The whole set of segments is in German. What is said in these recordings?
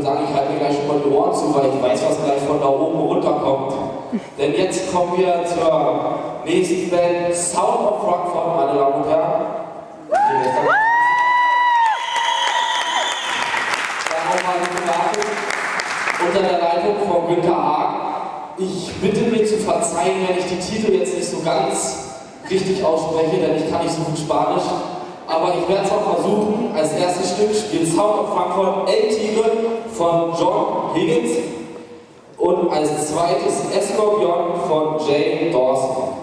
würde sagen, ich halte mir gleich schon mal die Ohren zu, weil ich weiß, was gleich von da oben runterkommt. Denn jetzt kommen wir zur nächsten Band, Sound of Frankfurt, meine Damen und Herren. Unter der Leitung von Günther Haag. Ich bitte mir zu verzeihen, wenn ich die Titel jetzt nicht so ganz richtig ausspreche, denn ich kann nicht so gut Spanisch. Aber ich werde es auch versuchen. Als erstes Stück spielt Sound of Frankfurt Tigre von John Higgins und als zweites Escorpion von Jay Dawson.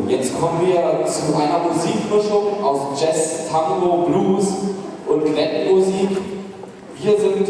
jetzt kommen wir zu einer Musikmischung aus Jazz, Tango, Blues und Weltmusik. Wir sind